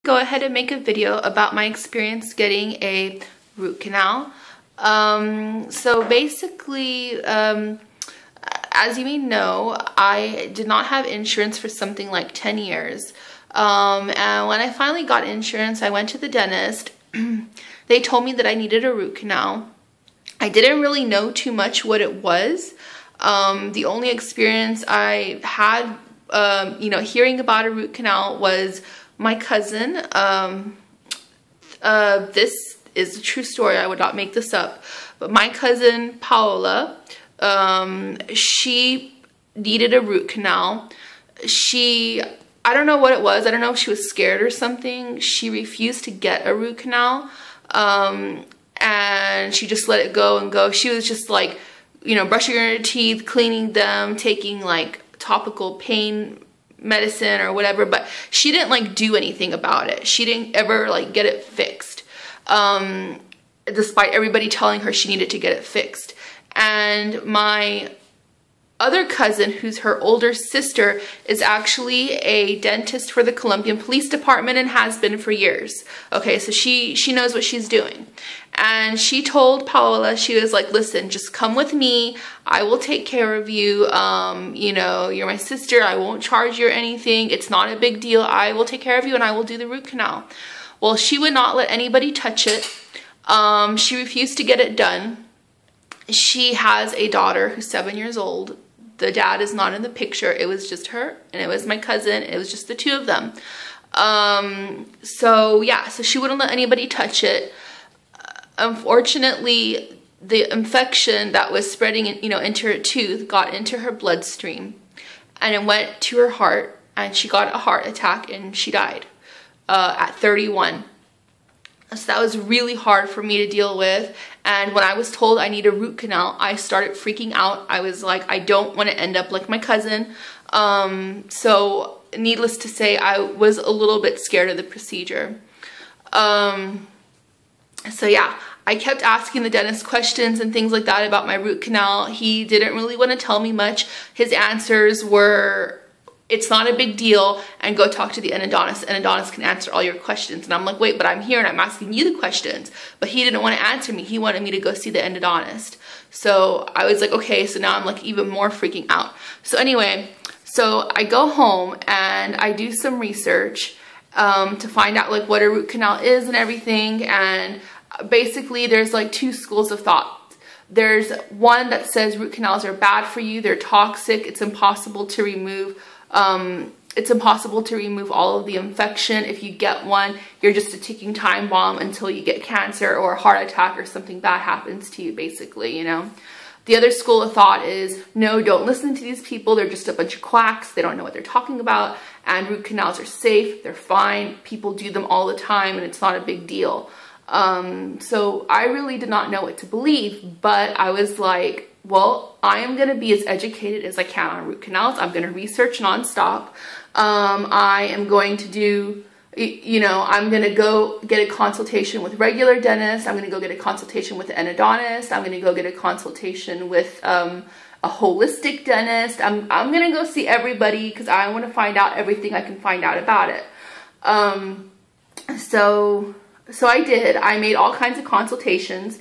go ahead and make a video about my experience getting a root canal. So basically, as you may know, I did not have insurance for something like 10 years. And when I finally got insurance, I went to the dentist. They told me that I needed a root canal. I didn't really know too much what it was. The only experience I had, hearing about a root canal was my cousin. This is a true story. I would not make this up. But my cousin, Paola, she needed a root canal. I don't know what it was. I don't know if she was scared or something. She refused to get a root canal. And she just let it go and go. She was just like, brushing her teeth, cleaning them, taking like topical pain medicine or whatever, but she didn't like do anything about it. She didn't ever like get it fixed, despite everybody telling her she needed to get it fixed. And my other cousin, who's her older sister, is actually a dentist for the Colombian Police Department and has been for years. Okay, so she knows what she's doing. And she told Paola, she was like, listen, just come with me. I will take care of you. You're my sister. I won't charge you or anything. It's not a big deal. I will take care of you and I will do the root canal. Well, she would not let anybody touch it. She refused to get it done. She has a daughter who's 7 years old. The dad is not in the picture. It was just her and it was my cousin. It was just the two of them. So she wouldn't let anybody touch it. Unfortunately, the infection that was spreading, into her tooth got into her bloodstream and it went to her heart and she got a heart attack and she died at 31. So that was really hard for me to deal with. And when I was told I need a root canal, I started freaking out. I was like, I don't want to end up like my cousin. So needless to say, I was a little bit scared of the procedure. I kept asking the dentist questions and things like that about my root canal. He didn't really want to tell me much. His answers were, it's not a big deal, and go talk to the endodontist. The endodontist can answer all your questions. And I'm like, wait, but I'm here and I'm asking you the questions. But he didn't want to answer me. He wanted me to go see the endodontist. So I was like, okay, so now I'm like even more freaking out. So anyway, so I go home and I do some research to find out like what a root canal is and everything. And basically there's like two schools of thought. There's one that says root canals are bad for you. They're toxic. It's impossible to remove. It's impossible to remove all of the infection. If you get one, you're just a ticking time bomb until you get cancer or a heart attack or something bad happens to you, basically, The other school of thought is, no, don't listen to these people. They're just a bunch of quacks. They don't know what they're talking about. And root canals are safe. They're fine. People do them all the time and it's not a big deal. So I really did not know what to believe, but I was like, well, I am going to be as educated as I can on root canals. I'm going to research nonstop. I am going to do, I'm going to go get a consultation with regular dentists. I'm going to go get a consultation with the endodontist. I'm going to go get a consultation with a holistic dentist. I'm going to go see everybody because I want to find out everything I can find out about it. So I did. I made all kinds of consultations.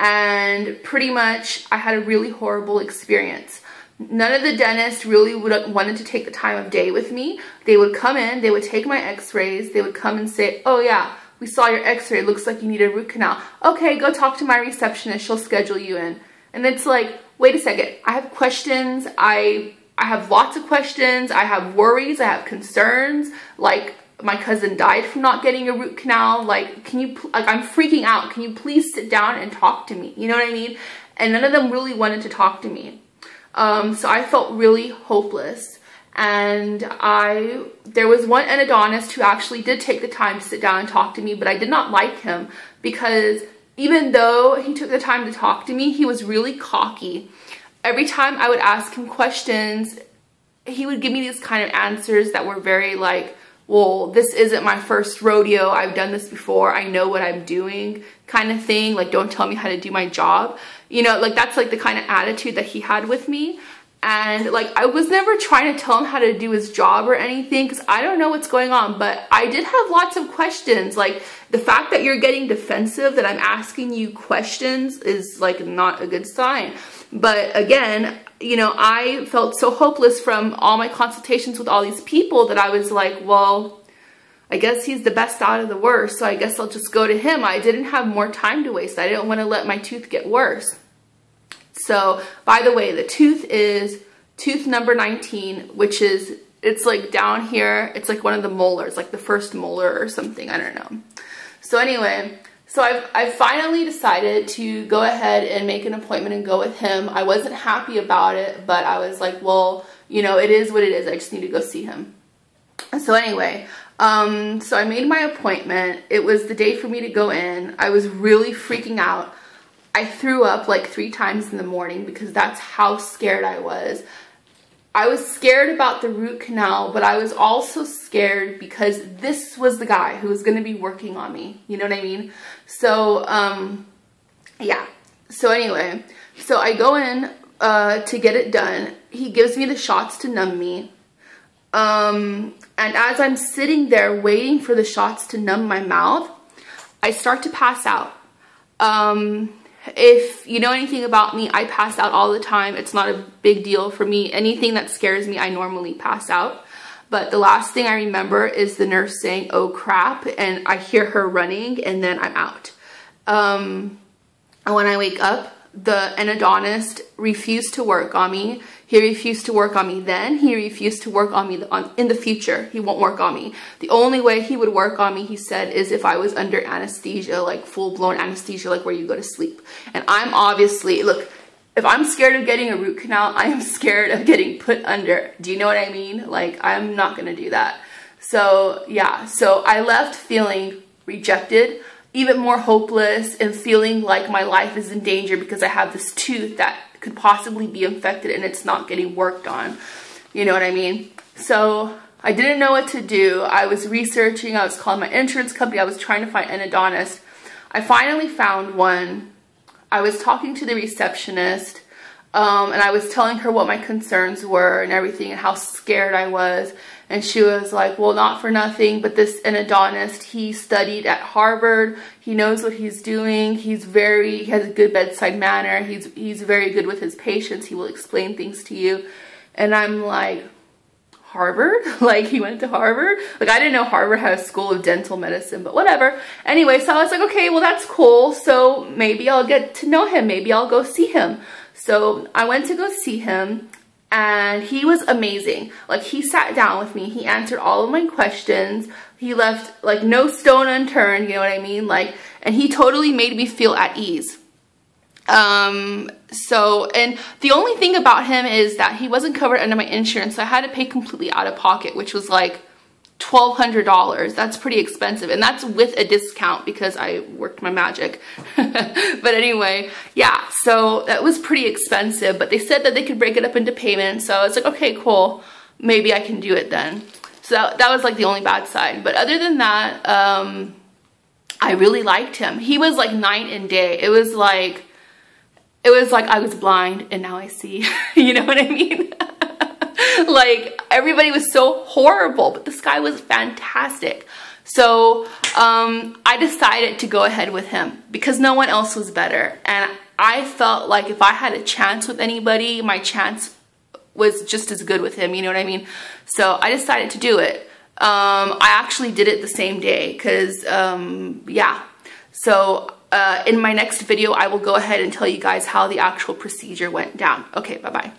And pretty much I had a really horrible experience. None of the dentists really wanted to take the time of day with me. They would come in, they would take my x-rays, they would come and say, oh yeah, we saw your x-ray, looks like you need a root canal. Okay, go talk to my receptionist, she'll schedule you in. And it's like, wait a second, I have questions, I have lots of questions, I have worries, I have concerns, like, my cousin died from not getting a root canal. Like, I'm freaking out. Can you please sit down and talk to me? You know what I mean? And none of them really wanted to talk to me. So I felt really hopeless. And there was one endodontist who actually did take the time to sit down and talk to me, but I did not like him because even though he took the time to talk to me, he was really cocky. Every time I would ask him questions, he would give me these kind of answers that were very like, well, this isn't my first rodeo. I've done this before. I know what I'm doing kind of thing. Like, don't tell me how to do my job. Like that's like the kind of attitude that he had with me. And like, I was never trying to tell him how to do his job or anything, because I don't know what's going on, but I did have lots of questions. Like, the fact that you're getting defensive that I'm asking you questions is like not a good sign. But again, you know, I felt so hopeless from all my consultations with all these people that I was like, well, I guess he's the best out of the worst, so I guess I'll just go to him. I didn't have more time to waste. I didn't want to let my tooth get worse. So, by the way, the tooth is tooth number 19, which is, it's like down here. It's like one of the molars, like the first molar or something. I don't know. So anyway, so I finally decided to go ahead and make an appointment and go with him. I wasn't happy about it, but I was like, well, you know, it is what it is. I just need to go see him. So anyway, so I made my appointment. It was the day for me to go in. I was really freaking out. I threw up like 3 times in the morning because that's how scared I was. I was scared about the root canal, but I was also scared because this was the guy who was going to be working on me. You know what I mean? So, yeah. So anyway, so I go in to get it done. He gives me the shots to numb me. And as I'm sitting there waiting for the shots to numb my mouth, I start to pass out. If you know anything about me, I pass out all the time. It's not a big deal for me. Anything that scares me, I normally pass out. But the last thing I remember is the nurse saying, "Oh crap," and I hear her running, and then I'm out. And when I wake up, the endodontist refused to work on me. He refused to work on me then. He refused to work on me in the future. He won't work on me. The only way he would work on me, he said, is if I was under anesthesia, like full-blown anesthesia, like where you go to sleep. And I'm obviously, look, if I'm scared of getting a root canal, I am scared of getting put under. Do you know what I mean? Like, I'm not going to do that. So, yeah. So I left feeling rejected, even more hopeless, and feeling like my life is in danger because I have this tooth that could possibly be infected and it's not getting worked on. You know what I mean? So I didn't know what to do. I was researching. I was calling my insurance company. I was trying to find an endodontist. I finally found one. I was talking to the receptionist, and I was telling her what my concerns were and everything and how scared I was. And she was like, well, not for nothing, but this endodontist, he studied at Harvard. He knows what he's doing. He has a good bedside manner. He's very good with his patients. He will explain things to you. And I'm like, Harvard? Like, he went to Harvard? Like, I didn't know Harvard had a school of dental medicine, but whatever. Anyway, so I was like, okay, well, that's cool. So maybe I'll get to know him. Maybe I'll go see him. So I went to go see him. And he was amazing. Like, he sat down with me. He answered all of my questions. He left, like, no stone unturned, you know what I mean? Like, and he totally made me feel at ease. And the only thing about him is that he wasn't covered under my insurance, so I had to pay completely out of pocket, which was like $1,200. That's pretty expensive, and that's with a discount because I worked my magic. But anyway, yeah, so that was pretty expensive, but they said that they could break it up into payments, so I was like, okay, cool, maybe I can do it then. So that was like the only bad side. But other than that, I really liked him. He was like night and day. It was like I was blind and now I see. You know what I mean? Like, everybody was so horrible, but this guy was fantastic. So I decided to go ahead with him because no one else was better. And I felt like if I had a chance with anybody, my chance was just as good with him, you know what I mean? So I decided to do it. I actually did it the same day because, yeah. So in my next video, I will go ahead and tell you guys how the actual procedure went down. Okay, bye-bye.